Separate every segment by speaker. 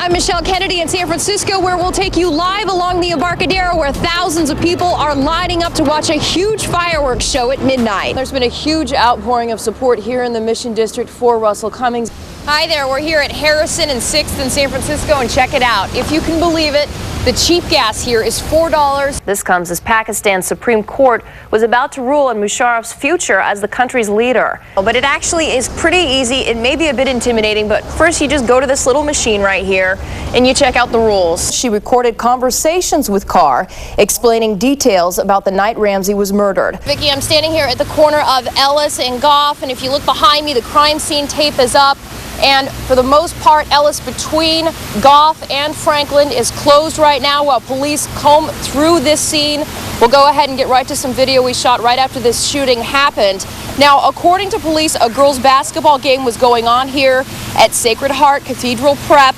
Speaker 1: I'm Michelle Kennedy in San Francisco, where we'll take you live along the Embarcadero, where thousands of people are lining up to watch a huge fireworks show at midnight. There's been a huge outpouring of support here in the Mission District for Russell Cummings. Hi there, we're here at Harrison and 6th in San Francisco, and check it out. If you can believe it, the cheap gas here is $4. This comes as Pakistan's Supreme Court was about to rule on Musharraf's future as the country's leader. But it actually is pretty easy. It may be a bit intimidating, but first you just go to this little machine right here and you check out the rules. She recorded conversations with Carr, explaining details about the night Ramsey was murdered. Vicki, I'm standing here at the corner of Ellis and Goff, and if you look behind me, the crime scene tape is up. And for the most part, Ellis between Goff and Franklin is closed right now while police comb through this scene. We'll go ahead and get right to some video we shot right after this shooting happened. Now, according to police, a girls' basketball game was going on here at Sacred Heart Cathedral Prep.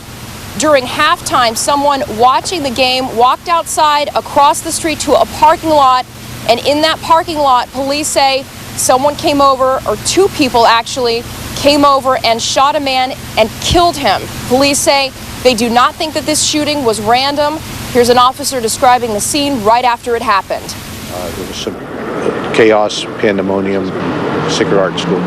Speaker 1: During halftime, someone watching the game walked outside across the street to a parking lot. And in that parking lot, police say someone came over, or two people actually, came over and shot a man and killed him. Police say they do not think that this shooting was random. Here's an officer describing the scene right after it happened.
Speaker 2: There was some chaos, pandemonium, Sacred Heart School.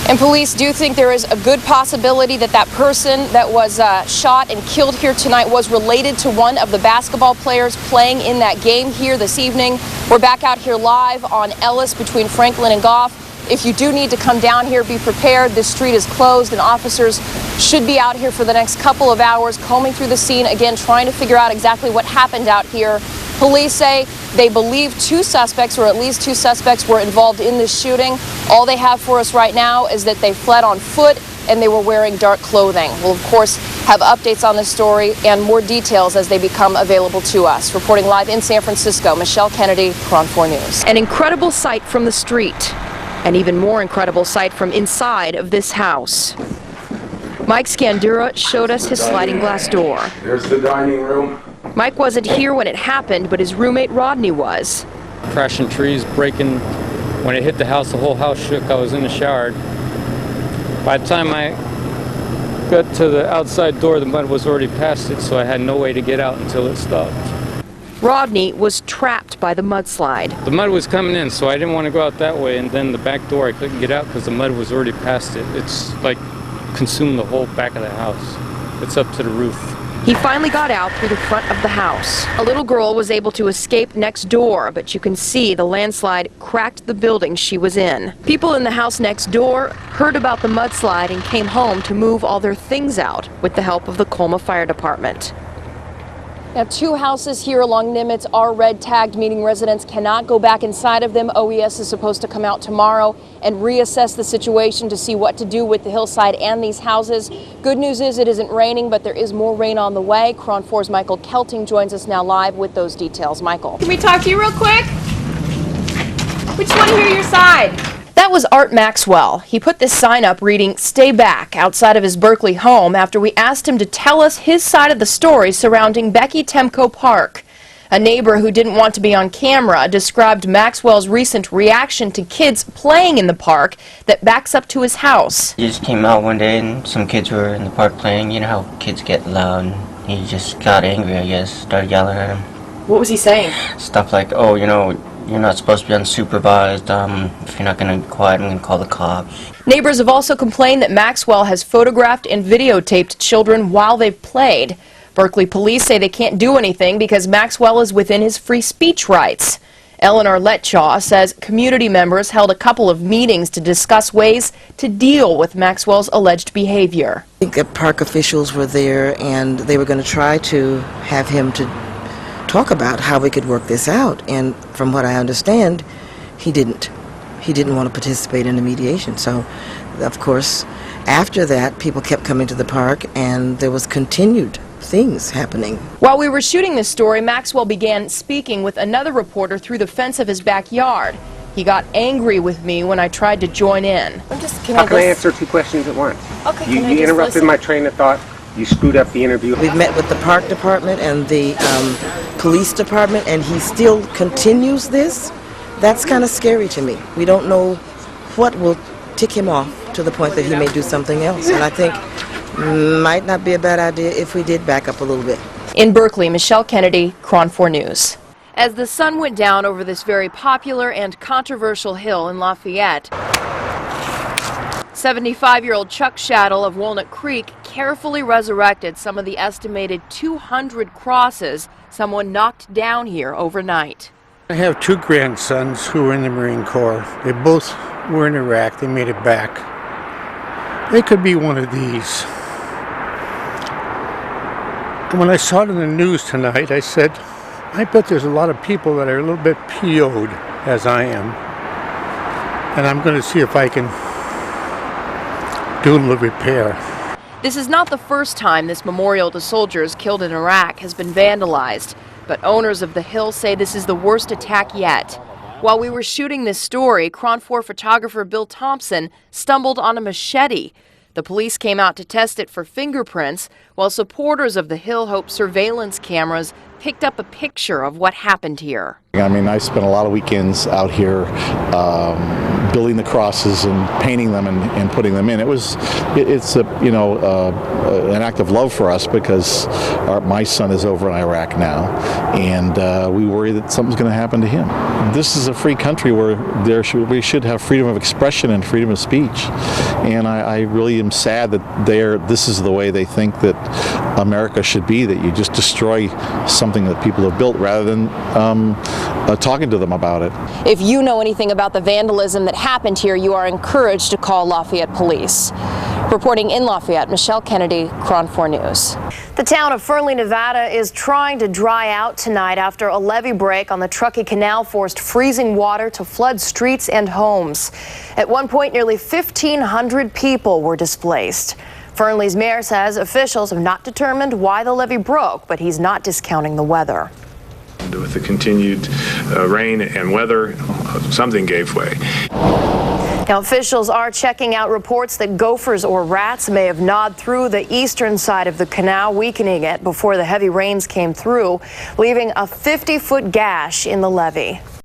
Speaker 1: And police do think there is a good possibility that that person that was shot and killed here tonight was related to one of the basketball players playing in that game here this evening. We're back out here live on Ellis between Franklin and Goff. If you do need to come down here, be prepared. This street is closed and officers should be out here for the next couple of hours combing through the scene, again, trying to figure out exactly what happened out here. Police say they believe two suspects, or at least two suspects, were involved in this shooting. All they have for us right now is that they fled on foot and they were wearing dark clothing. We'll, of course, have updates on this story and more details as they become available to us. Reporting live in San Francisco, Michelle Kennedy, KRON 4 News. An incredible sight from the street. An even more incredible sight from inside of this house. Mike Scandura showed us his sliding glass door.
Speaker 3: There's the dining room.
Speaker 1: Mike wasn't here when it happened, but his roommate Rodney was.
Speaker 4: Crashing trees, breaking. When it hit the house, the whole house shook. I was in the shower. By the time I got to the outside door, the mud was already past it, so I had no way to get out until it stopped.
Speaker 1: Rodney was trapped by the mudslide.
Speaker 4: The mud was coming in, so I didn't want to go out that way, and then the back door I couldn't get out because the mud was already past it. It's like consumed the whole back of the house. It's up to the roof.
Speaker 1: He finally got out through the front of the house. A little girl was able to escape next door, but you can see the landslide cracked the building she was in. People in the house next door heard about the mudslide and came home to move all their things out with the help of the Colma Fire Department. Now, two houses here along Nimitz are red tagged, meaning residents cannot go back inside of them. OES is supposed to come out tomorrow and reassess the situation to see what to do with the hillside and these houses. Good news is it isn't raining, but there is more rain on the way. KRON 4's Michael Kelting joins us now live with those details. Michael.
Speaker 5: Can we talk to you real quick? We just want to hear your side.
Speaker 1: That was Art Maxwell. He put this sign up reading, "Stay back," outside of his Berkeley home after we asked him to tell us his side of the story surrounding Becky Temko Park. A neighbor who didn't want to be on camera described Maxwell's recent reaction to kids playing in the park that backs up to his house.
Speaker 6: He just came out one day and some kids were in the park playing. You know how kids get loud. He just got angry, I guess, started yelling at him.
Speaker 1: What was he saying?
Speaker 6: Stuff like, oh, you know, you're not supposed to be unsupervised. If you're not going to be quiet, I'm going to call the cops.
Speaker 1: Neighbors have also complained that Maxwell has photographed and videotaped children while they've played. Berkeley police say they can't do anything because Maxwell is within his free speech rights. Eleanor Letchaw says community members held a couple of meetings to discuss ways to deal with Maxwell's alleged behavior.
Speaker 7: I think that park officials were there and they were going to try to have him to talk about how we could work this out, and from what I understand, he didn't want to participate in the mediation. So of course after that people kept coming to the park and there was continued things happening.
Speaker 1: While we were shooting this story, Maxwell began speaking with another reporter through the fence of his backyard. He got angry with me when I tried to join in.
Speaker 3: How can I answer two questions at once?
Speaker 1: Okay,
Speaker 3: you interrupted my train of thought. You screwed up the interview.
Speaker 7: We've met with the park department and the police department, and he still continues this. That's kind of scary to me. We don't know what will tick him off to the point that he may do something else. And I think Might not be a bad idea if we did back up a little bit.
Speaker 1: In Berkeley, Michelle Kennedy, KRON 4 News. As the sun went down over this very popular and controversial hill in Lafayette, 75-year-old Chuck Shaddle of Walnut Creek carefully resurrected some of the estimated 200 crosses someone knocked down here overnight.
Speaker 8: I have two grandsons who were in the Marine Corps. They both were in Iraq. They made it back. They could be one of these. And when I saw it in the news tonight, I said, I bet there's a lot of people that are a little bit PO'd, as I am. And I'm going to see if I can do a little repair.
Speaker 1: This is not the first time this memorial to soldiers killed in Iraq has been vandalized, but owners of the hill say this is the worst attack yet. While we were shooting this story, KRON 4 photographer Bill Thompson stumbled on a machete. The police came out to test it for fingerprints, while supporters of the hill hope surveillance cameras picked up a picture of what happened here.
Speaker 9: I mean, I spent a lot of weekends out here building the crosses and painting them and putting them in. It's an act of love for us because my son is over in Iraq now, and we worry that something's going to happen to him. This is a free country where we should have freedom of expression and freedom of speech, and I really am sad that this is the way they think that America should be, that you just destroy something that people have built rather than talking to them about it.
Speaker 1: If you know anything about the vandalism that happened here, you are encouraged to call Lafayette Police. Reporting in Lafayette, Michelle Kennedy, KRON 4 News. The town of Fernley, Nevada is trying to dry out tonight after a levee break on the Truckee Canal forced freezing water to flood streets and homes. At one point, nearly 1,500 people were displaced. Fernley's mayor says officials have not determined why the levee broke, but he's not discounting the weather.
Speaker 10: With the continued rain and weather, something gave way.
Speaker 1: Now, officials are checking out reports that gophers or rats may have gnawed through the eastern side of the canal, weakening it before the heavy rains came through, leaving a 50-foot gash in the levee.